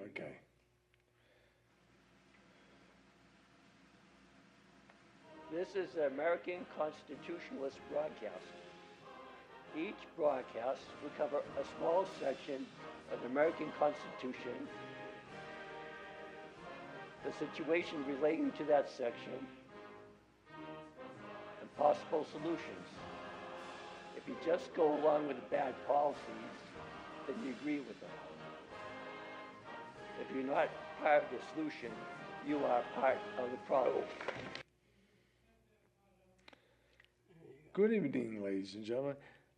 Okay. This is the American Constitutionalist broadcast. Each broadcast will cover a small section of the American Constitution, the situation relating to that section, and possible solutions. If you just go along with the bad policies, then you agree with them. If you're not part of the solution, you are part of the problem. Good evening, ladies and gentlemen.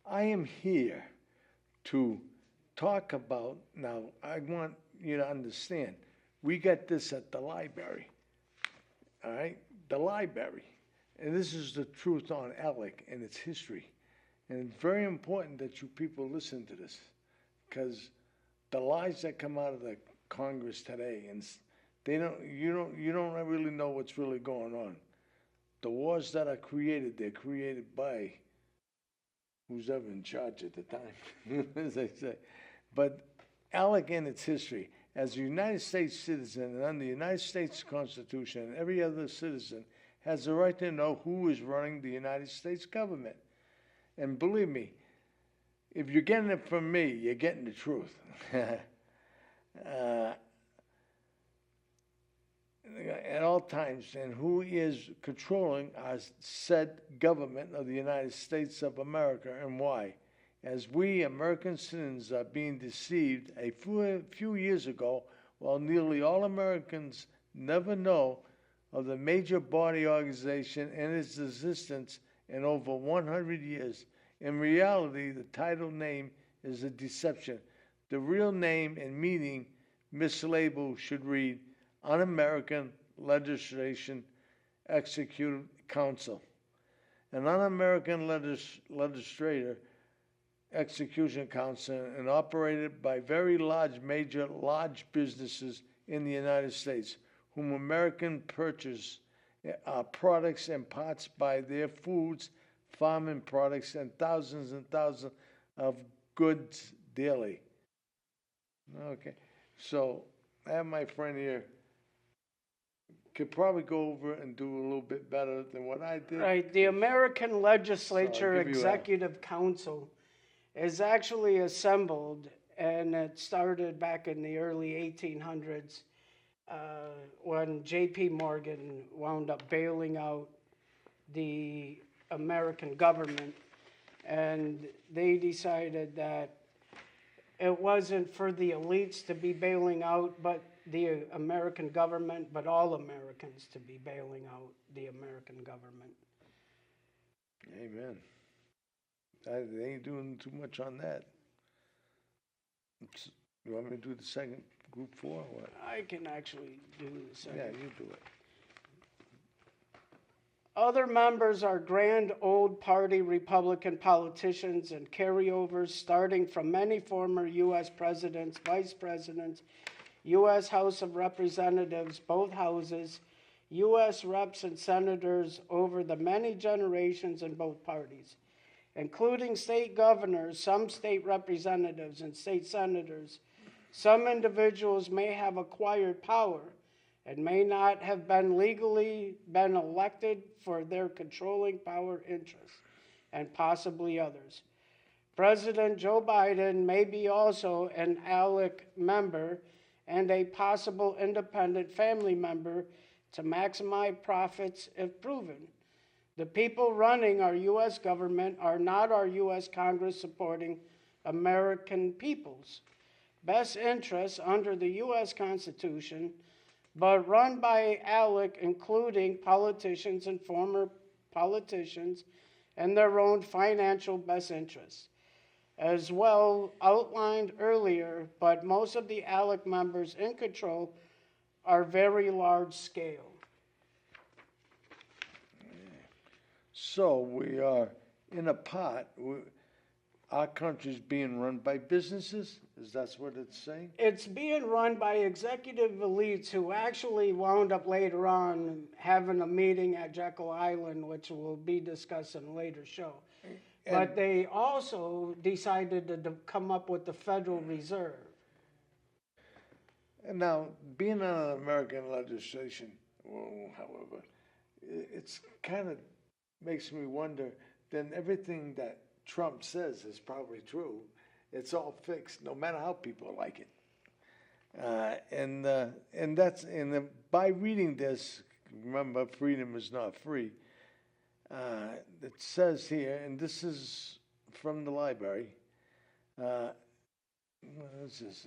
I am here to talk about, now I want you to understand, we got this at the library, all right? The library. And this is the truth on ALEC and its history. And it's very important that you people listen to this, because the lies that come out of the Congress today, and you don't really know what's really going on. The wars that are created, they're created by who's ever in charge at the time, as I say. But ALEC and its history, as a United States citizen and under the United States Constitution, every other citizen has the right to know who is running the United States government. And believe me, if you're getting it from me, you're getting the truth. At all times, and who is controlling our said government of the United States of America, and why. As we American citizens are being deceived a few years ago, while nearly all Americans never know of the major body organization and its existence in over 100 years. In reality, the title name is a deception. The real name and meaning mislabeled should read Un-American Legislation Executive Council. An Un-American Legislator Execution Council and operated by very large businesses in the United States, whom American purchase products and parts by their foods, farming products, and thousands of goods daily. Okay, so I have my friend here. Could probably go over and do a little bit better than what I did. Right. The American Legislature Executive Council is actually assembled, and it started back in the early 1800s when J.P. Morgan wound up bailing out the American government, and they decided that it wasn't for the elites to be bailing out, but the American government, but all Americans to be bailing out the American government. Amen. They ain't doing too much on that. You want me to do the second group 4 or what? I can actually do the second. Yeah, you do it. Other members are grand old party Republican politicians and carryovers starting from many former U.S. presidents, vice presidents, U.S. House of Representatives, both houses, U.S. reps and senators over the many generations in both parties, including state governors, some state representatives, and state senators. Some individuals may have acquired power and may not have been legally been elected for their controlling power interests, and possibly others. President Joe Biden may be also an ALEC member and a possible independent family member to maximize profits if proven. The people running our U.S. government are not our U.S. Congress supporting American people's best interests under the U.S. Constitution, but run by ALEC, including politicians and former politicians, and their own financial best interests. As well outlined earlier, but most of the ALEC members in control are very large scale. So we are in a pot. Our country's being run by businesses? Is that what it's saying? It's being run by executive elites who actually wound up later on having a meeting at Jekyll Island, which will be discussed in a later show. But they also decided to come up with the Federal Reserve. And now, being on an American legislation, well, however, it's kind of makes me wonder, then everything that Trump says is probably true. It's all fixed, no matter how people like it. By reading this, remember, freedom is not free. It says here, and this is from the library. What is this?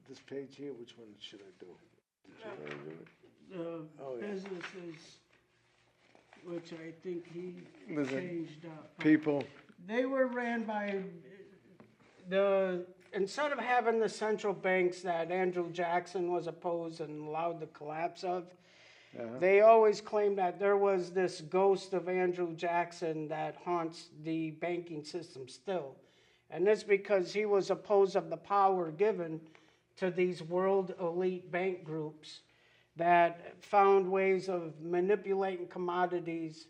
This page here. Which one should I do? Did you want to do it? The businesses, which I think he Listen, changed up. People. They were ran by instead of having the central banks that Andrew Jackson was opposed and allowed the collapse of, they always claimed that there was this ghost of Andrew Jackson that haunts the banking system still. And that's because he was opposed of the power given to these world elite bank groups that found ways of manipulating commodities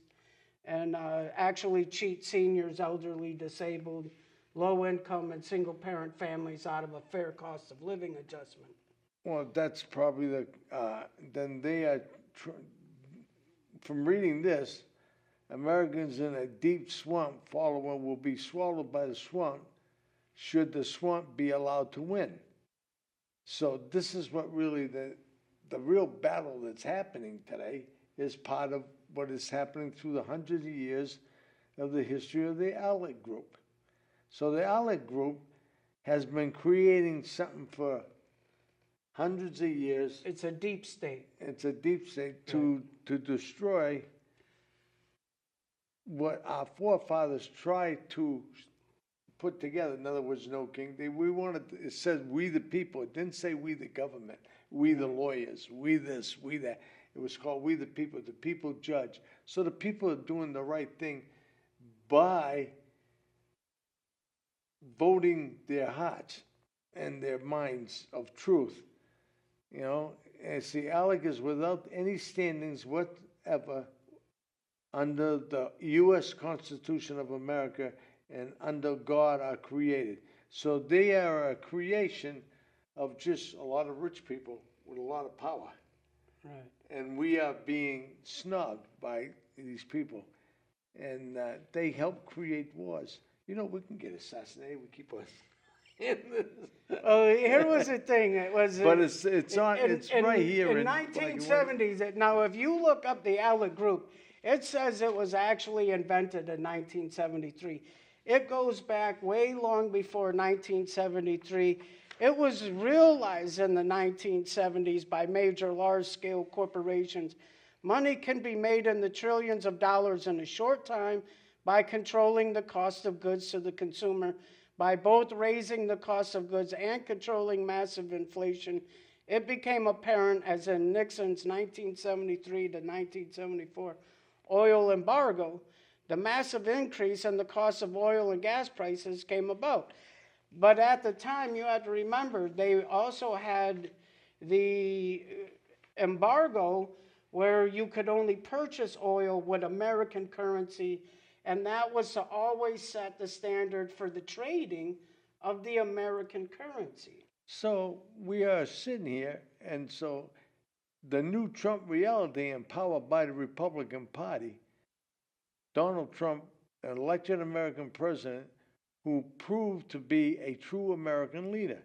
and actually cheat seniors, elderly, disabled, low income, and single parent families out of a fair cost of living adjustment. Well, that's probably then they are, from reading this, Americans in a deep swamp following will be swallowed by the swamp should the swamp be allowed to win. So this is what really the real battle that's happening today is part of what is happening through the hundreds of years of the history of the ALEC Group. So the ALEC Group has been creating something for hundreds of years. It's a deep state. It's a deep state to destroy what our forefathers tried to put together. In other words, no king. It said we the people. It didn't say we the government, we the lawyers, we this, we that. It was called we the people judge. So the people are doing the right thing by voting their hearts and their minds of truth. You know, and see, ALEC is without any standings whatever under the U.S. Constitution of America and under God are created. So they are a creation of just a lot of rich people with a lot of power. Right. And we are being snubbed by these people. And they help create wars. You know, we can get assassinated. We keep on. Oh, here was the thing. It was. But it's right here in 1970s. Now, if you look up the ALEC Group, it says it was actually invented in 1973. It goes back way long before 1973. It was realized in the 1970s by major large-scale corporations. Money can be made in the trillions of dollars in a short time by controlling the cost of goods to the consumer. By both raising the cost of goods and controlling massive inflation, it became apparent as in Nixon's 1973 to 1974 oil embargo, the massive increase in the cost of oil and gas prices came about. But at the time, you had to remember, they also had the embargo where you could only purchase oil with American currency, and that was to always set the standard for the trading of the American currency. So we are sitting here, and so the new Trump reality empowered by the Republican Party, Donald Trump, an elected American president who proved to be a true American leader,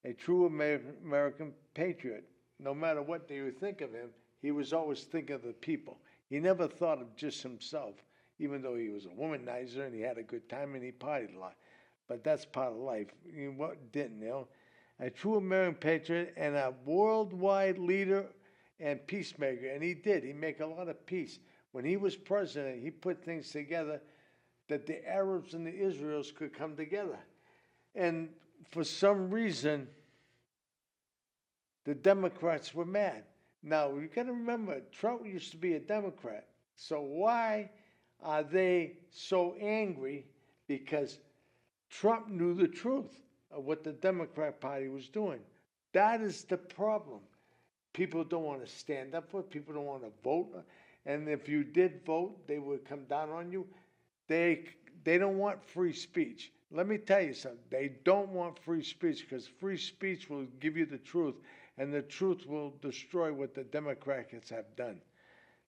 a true American patriot. No matter what they would think of him, he was always thinking of the people. He never thought of just himself, even though he was a womanizer and he had a good time and he partied a lot. But that's part of life. What didn't, you know? A true American patriot and a worldwide leader and peacemaker. And he did. He made a lot of peace. When he was president, he put things together that the Arabs and the Israelis could come together. And for some reason, the Democrats were mad. Now, you got to remember, Trump used to be a Democrat. So why are they so angry? Because Trump knew the truth of what the Democrat Party was doing. That is the problem. People don't want to stand up for it. People don't want to vote. And if you did vote, they would come down on you. They don't want free speech. Let me tell you something. They don't want free speech because free speech will give you the truth, and the truth will destroy what the Democrats have done.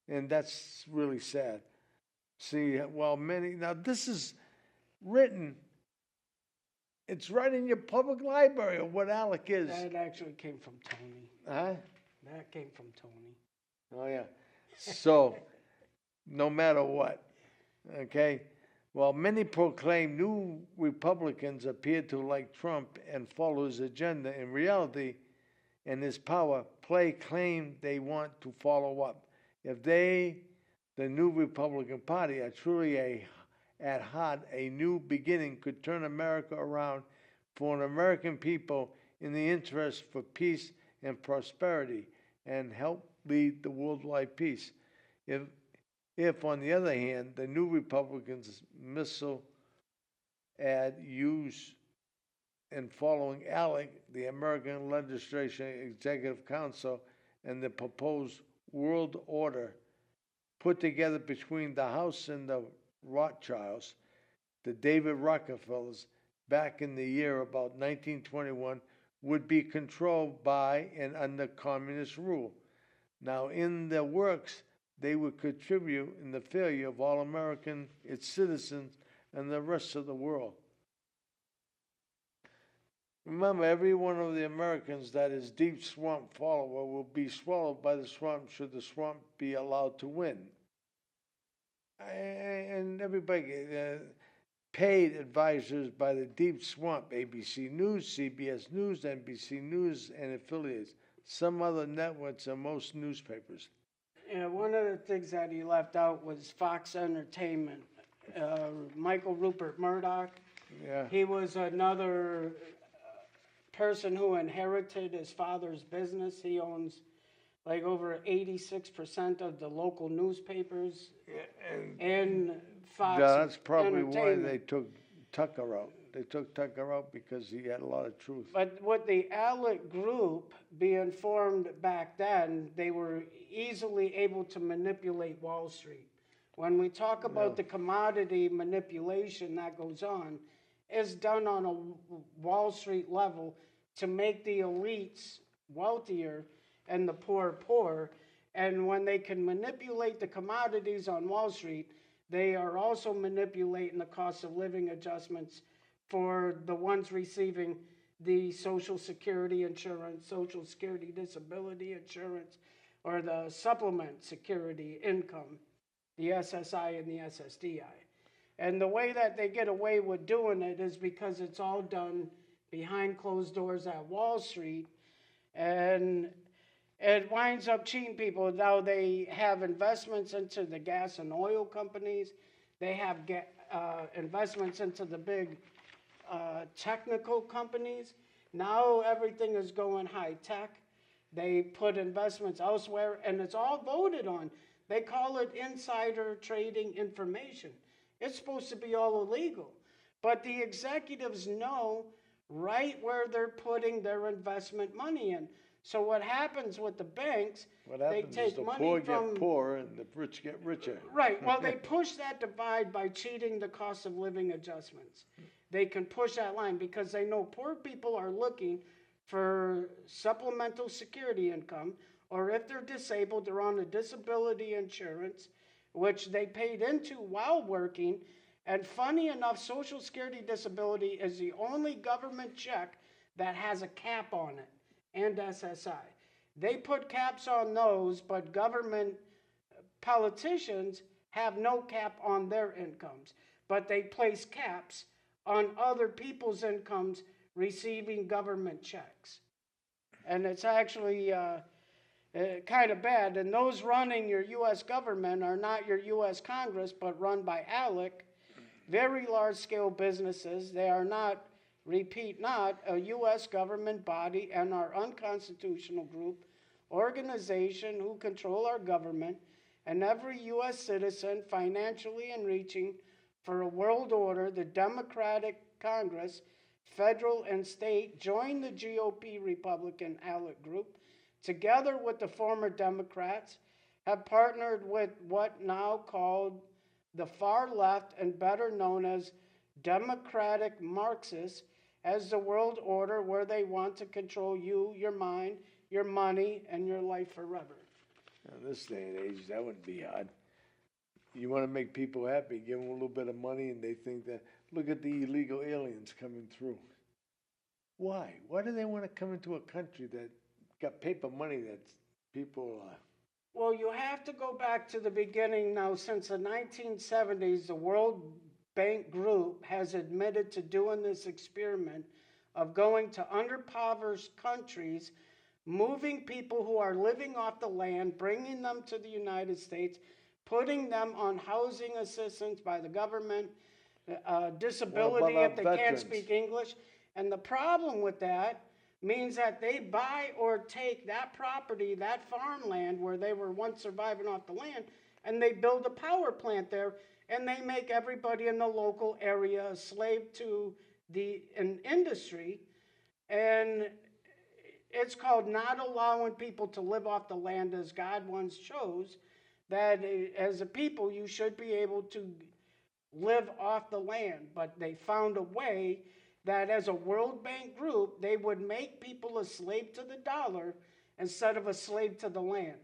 And that's really sad. See, well, now this is written, it's right in your public library of what ALEC is. That actually came from Tony. Huh? That came from Tony. Oh, yeah. So, no matter what, okay? While many proclaim new Republicans appear to like Trump and follow his agenda, in reality and his power claim they want to follow up. If they, the new Republican Party, are truly at heart a new beginning, could turn America around for an American people in the interest for peace and prosperity and help lead the worldwide peace. If, on the other hand, the new Republicans missile ad use and following ALEC, the American Legislation Executive Council, and the proposed world order put together between the House and the Rothschilds, the David Rockefellers, back in the year about 1921, would be controlled by and under communist rule. Now, in the works, they would contribute in the failure of all American, its citizens, and the rest of the world. Remember, every one of the Americans that is deep swamp follower will be swallowed by the swamp should the swamp be allowed to win. And everybody, paid advisors by the deep swamp, ABC News, CBS News, NBC News, and affiliates, some other networks, and most newspapers. Yeah, one of the things that he left out was Fox Entertainment. Michael Rupert Murdoch. Yeah. He was another person who inherited his father's business. He owns like over 86% of the local newspapers and Fox. Yeah, that's probably why Entertainment. they took Tucker out. They took Tucker out because he had a lot of truth. But with the ALEC Group being formed back then, they were easily able to manipulate Wall Street. When we talk about the commodity manipulation that goes on, it's done on a Wall Street level to make the elites wealthier and the poor poorer. And when they can manipulate the commodities on Wall Street, they are also manipulating the cost of living adjustments for the ones receiving the Social Security insurance, Social Security disability insurance, or the supplement security income, the SSI and the SSDI. And the way that they get away with doing it is because it's all done behind closed doors at Wall Street, and it winds up cheating people. Now they have investments into the gas and oil companies. They have investments into the big technical companies. Now everything is going high tech. They put investments elsewhere, and it's all voted on. They call it insider trading information. It's supposed to be all illegal. But the executives know right where they're putting their investment money in. So what happens with the banks, What happens is the poor get poorer and the rich get richer. Right. Well, they push that divide by cheating the cost of living adjustments. They can push that line because they know poor people are looking for supplemental security income, or if they're disabled, they're on a disability insurance, which they paid into while working. And funny enough, Social Security disability is the only government check that has a cap on it, and SSI. They put caps on those, but government politicians have no cap on their incomes. But they place caps on other people's incomes receiving government checks. And it's actually kind of bad. And those running your U.S. government are not your U.S. Congress, but run by ALEC, very large-scale businesses. They are not, repeat not, a U.S. government body and our unconstitutional group, organization who control our government, and every U.S. citizen financially enriching for a world order. The Democratic Congress, federal and state, joined the GOP Republican ALEC Group, together with the former Democrats, have partnered with what now called the far left and better known as democratic Marxists as the world order where they want to control you, your mind, your money, and your life forever. In this day and age, that wouldn't be hard. You want to make people happy, give them a little bit of money, and they think that, look at the illegal aliens coming through. Why? Why do they want to come into a country that got paper money that people Well, you have to go back to the beginning now. Since the 1970s, the World Bank Group has admitted to doing this experiment of going to underpoverished countries, moving people who are living off the land, bringing them to the United States, putting them on housing assistance by the government, disability our if they can't veterans? speak English. And the problem with that means that they buy or take that property, that farmland where they were once surviving off the land, and they build a power plant there, and they make everybody in the local area a slave to an industry. And it's called not allowing people to live off the land as God once chose, that as a people you should be able to live off the land. But they found a way that as a World Bank group, they would make people a slave to the dollar instead of a slave to the land.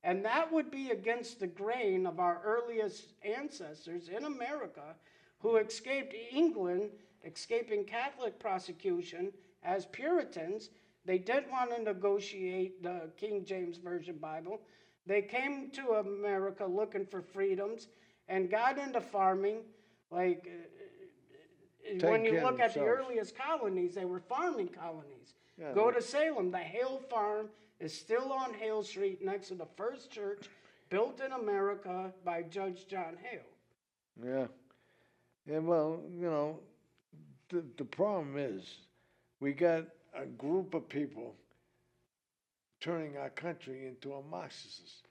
And that would be against the grain of our earliest ancestors in America who escaped England, escaping Catholic prosecution as Puritans. They didn't want to negotiate the King James Version Bible. They came to America looking for freedoms and got into farming. Like when you look at the earliest colonies, they were farming colonies. Yeah, Go to Salem. The Hale Farm is still on Hale Street next to the first church built in America by Judge John Hale. Yeah. Yeah, well, you know, the problem is we got a group of people turning our country into a Marxist.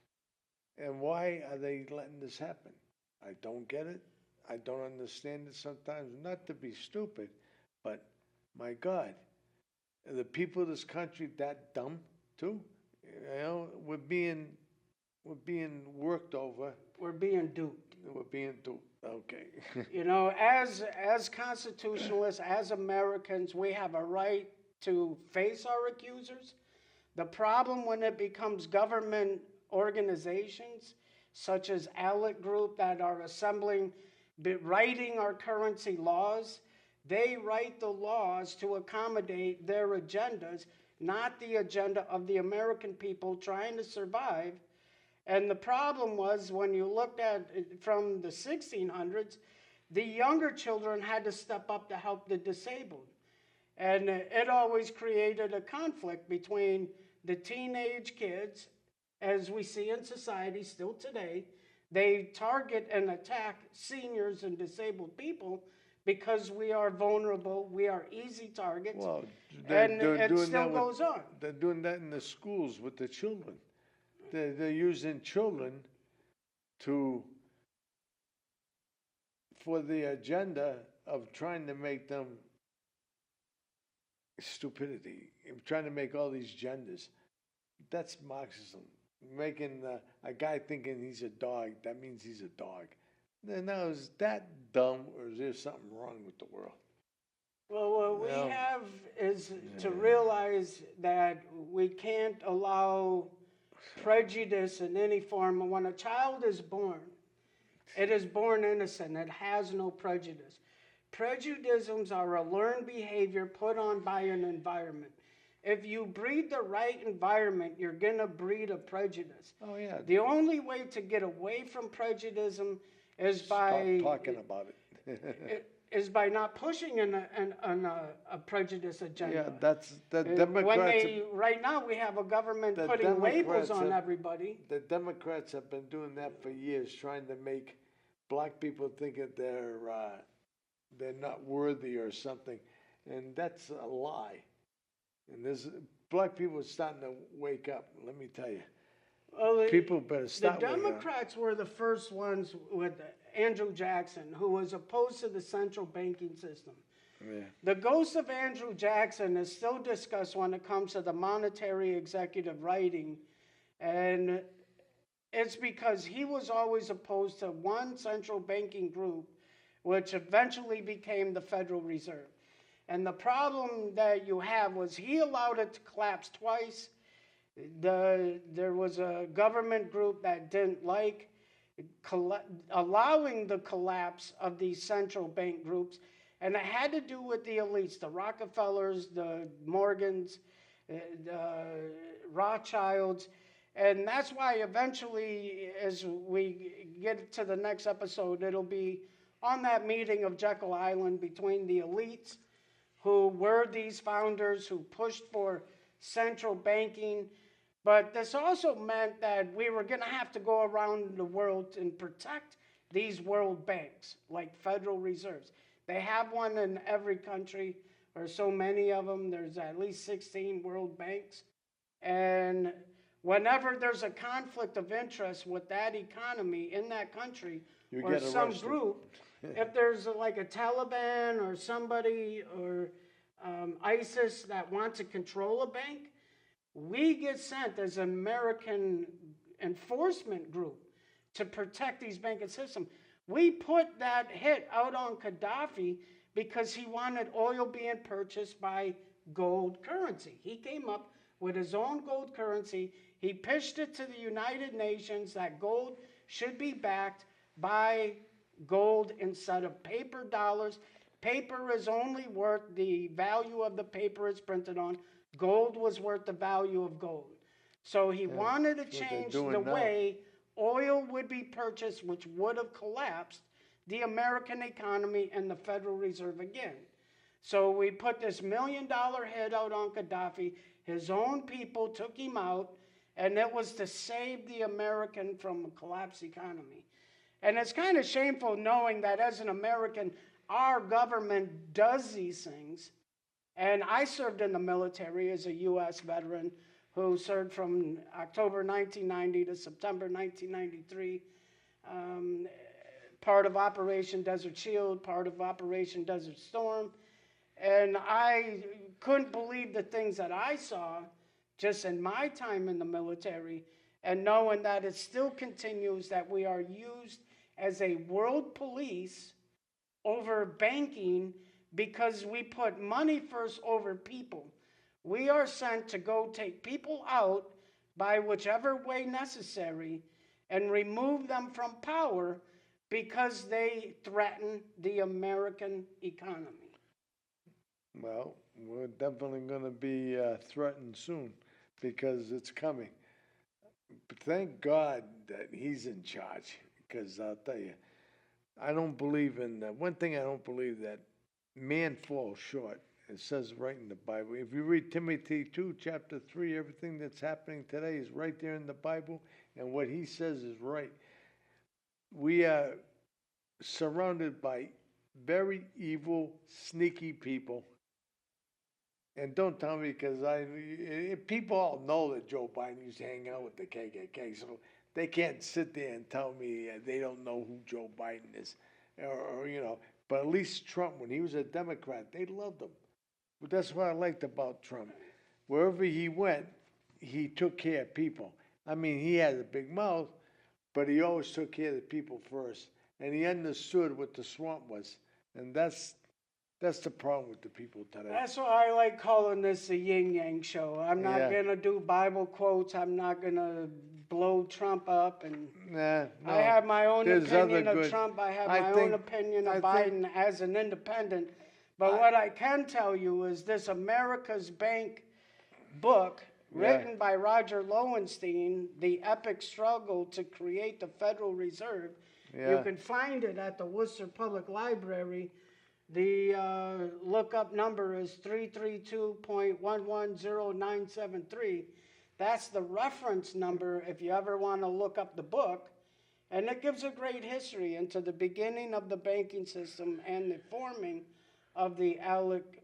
And why are they letting this happen? I don't get it. I don't understand it sometimes. Not to be stupid, but my God, are the people of this country that dumb too? You know, we're being worked over. We're being duped. We're being duped. Okay. You know, as constitutionalists, as Americans, we have a right to face our accusers. The problem when it becomes government organizations, such as ALEC Group, that are writing our currency laws, they write the laws to accommodate their agendas, not the agenda of the American people trying to survive. And the problem was when you looked at it from the 1600s, the younger children had to step up to help the disabled. And it always created a conflict between the teenage kids, as we see in society still today. They target and attack seniors and disabled people because we are vulnerable, we are easy targets, Well, and it still goes on. They're doing that in the schools with the children. They're using children for the agenda of trying to make them stupidity, trying to make all these genders. That's Marxism. Making a guy thinking he's a dog, that means he's a dog. Now, is that dumb, or is there something wrong with the world? Well, what we have is to realize that we can't allow prejudice in any form. When a child is born, it is born innocent. It has no prejudice. Prejudices are a learned behavior put on by an environment. If you breed the right environment, you're going to breed a prejudice. Oh, yeah. The only way to get away from prejudice is by Stop talking about it. is by not pushing a prejudice agenda. Yeah, that's the Democrats. Right now we have a government putting labels on everybody. The Democrats have been doing that for years, trying to make black people think that they're not worthy or something, and that's a lie. And black people are starting to wake up. Let me tell you, people better stop. The Democrats were the first ones with Andrew Jackson, who was opposed to the central banking system. Yeah. The ghost of Andrew Jackson is still discussed when it comes to the monetary executive writing, and it's because he was always opposed to one central banking group, which eventually became the Federal Reserve. And the problem that you have was he allowed it to collapse twice. There was a government group that didn't like allowing the collapse of these central bank groups, and it had to do with the elites, the Rockefellers, the Morgans, the Rothschilds, and that's why eventually, as we get to the next episode, it'll be on that meeting of Jekyll Island between the elites, who were these founders who pushed for central banking. But this also meant that we were going to have to go around the world and protect these world banks, like Federal Reserves. They have one in every country, or so many of them. There's at least 16 world banks. And whenever there's a conflict of interest with that economy in that country, or some group, if there's like a Taliban or somebody or ISIS that want to control a bank, we get sent as an American enforcement group to protect these banking systems. We put that hit out on Gaddafi because he wanted oil being purchased by gold currency. He came up with his own gold currency. He pitched it to the United Nations that gold should be backed by gold instead of paper dollars. Paper is only worth the value of the paper it's printed on. Gold was worth the value of gold. So he wanted to change the way oil would be purchased, which would have collapsed the American economy and the Federal Reserve again. So we put this $1 million hit out on Gaddafi. His own people took him out, and it was to save the American from a collapsed economy. And it's kind of shameful knowing that as an American, our government does these things. And I served in the military as a U.S. veteran who served from October 1990 to September 1993, part of Operation Desert Shield, part of Operation Desert Storm. And I couldn't believe the things that I saw just in my time in the military, and knowing that it still continues, that we are used as a world police over banking because we put money first over people. We are sent to go take people out by whichever way necessary and remove them from power because they threaten the American economy. Well, we're definitely going to be threatened soon because it's coming. But thank God that he's in charge, because I'll tell you, I don't believe in one thing. I don't believe that man falls short. It says right in the Bible. If you read Timothy 2, chapter 3, everything that's happening today is right there in the Bible, and what he says is right. We are surrounded by very evil, sneaky people. And don't tell me, because people all know that Joe Biden used to hang out with the KKK, so they can't sit there and tell me they don't know who Joe Biden is, or But at least Trump, when he was a Democrat, they loved him. But that's what I liked about Trump. Wherever he went, he took care of people. I mean, he had a big mouth, but he always took care of the people first, and he understood what the swamp was, and that's the problem with the people today. That's why I like calling this the Ying-Yang Show. I'm not going to do Bible quotes. I'm not going to blow Trump up. And no. I have my own opinion of Trump. I have my own opinion of Biden as an independent. But what I can tell you is this America's Bank book, written by Roger Lowenstein, The Epic Struggle to Create the Federal Reserve. You can find it at the Worcester Public Library. The lookup number is 332.110973. That's the reference number if you ever want to look up the book. And it gives a great history into the beginning of the banking system and the forming of the ALEC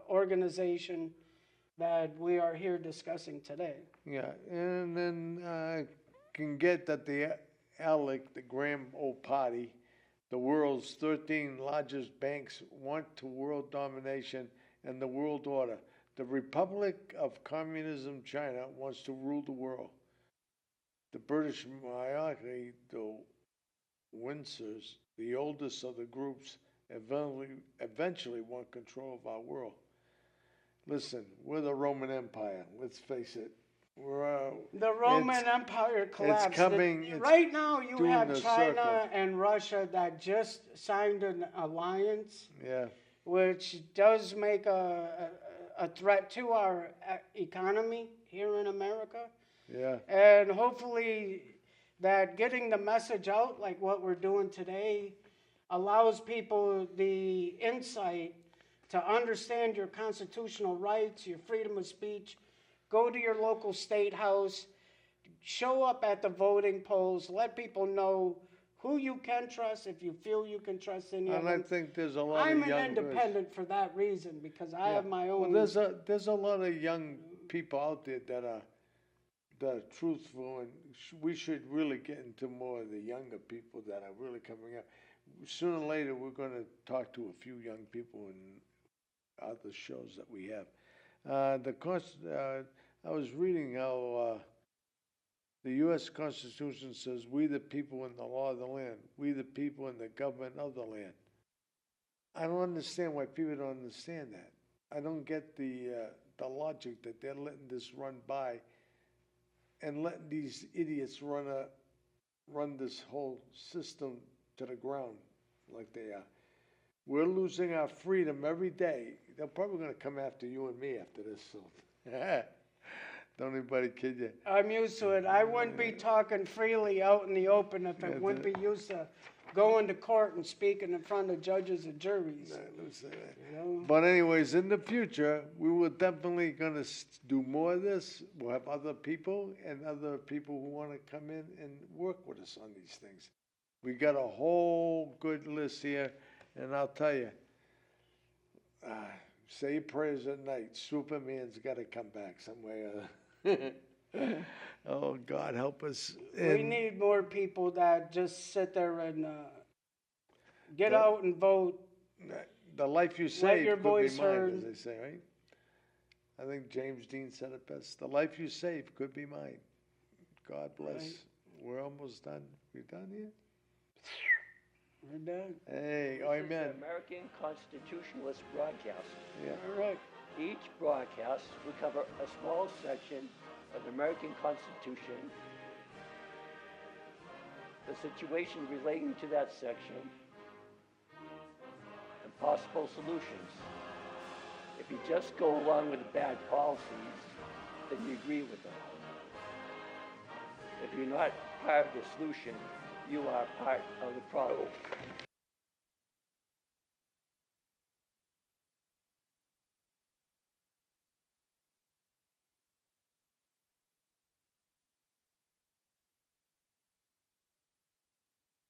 organization that we are here discussing today. Yeah, and then can get that the ALEC, the Grand Old Party, the world's 13 largest banks want to world domination and the world order. The Republic of Communism China wants to rule the world. The British monarchy, the Windsors, the oldest of the groups, eventually want control of our world. Listen, we're the Roman Empire. Let's face it. The Roman Empire collapsed. coming. Right now, you doing have the China circle. and Russia that just signed an alliance, Yeah, which does make a threat to our economy here in America. yeah. And hopefully, that getting the message out, like what we're doing today, allows people the insight to understand your constitutional rights, your freedom of speech. Go to your local state house, show up at the voting polls, let people know who you can trust if you feel you can trust any of And them. I think there's a lot I'm of young an independent for that reason because I have my own. Well, there's a lot of young people out there that are truthful, and we should really get into more of the younger people that are really coming up. Sooner or later, we're going to talk to a few young people in other shows that we have. I was reading how the U.S. Constitution says, "We the people in the law of the land, we the people in the government of the land." I don't understand why people don't understand that. I don't get the logic that they're letting this run by, and letting these idiots run this whole system to the ground like they are. We're losing our freedom every day. They're probably going to come after you and me after this. So, don't anybody kid you. I'm used to it. I wouldn't be talking freely out in the open if I wouldn't be used to going to court and speaking in front of judges and juries. You know? But anyways, in the future, we will definitely going to do more of this. We'll have other people and other people who want to come in and work with us on these things. We got a whole good list here, and I'll tell you, say your prayers at night. Superman's got to come back some way. Oh, God help us. We need more people that just sit there and get out and vote. The life you Let save your could voice be mine, heard. as they say, right? I think James Dean said it best. The life you save could be mine. God bless. Right. We're almost done. We done here? We're done. Hey, This amen. is the American Constitutionalist broadcast. Yeah. All right. Each broadcast will cover a small section of the American Constitution, the situation relating to that section, and possible solutions. If you just go along with the bad policies, then you agree with them. If you're not part of the solution, you are part of the problem.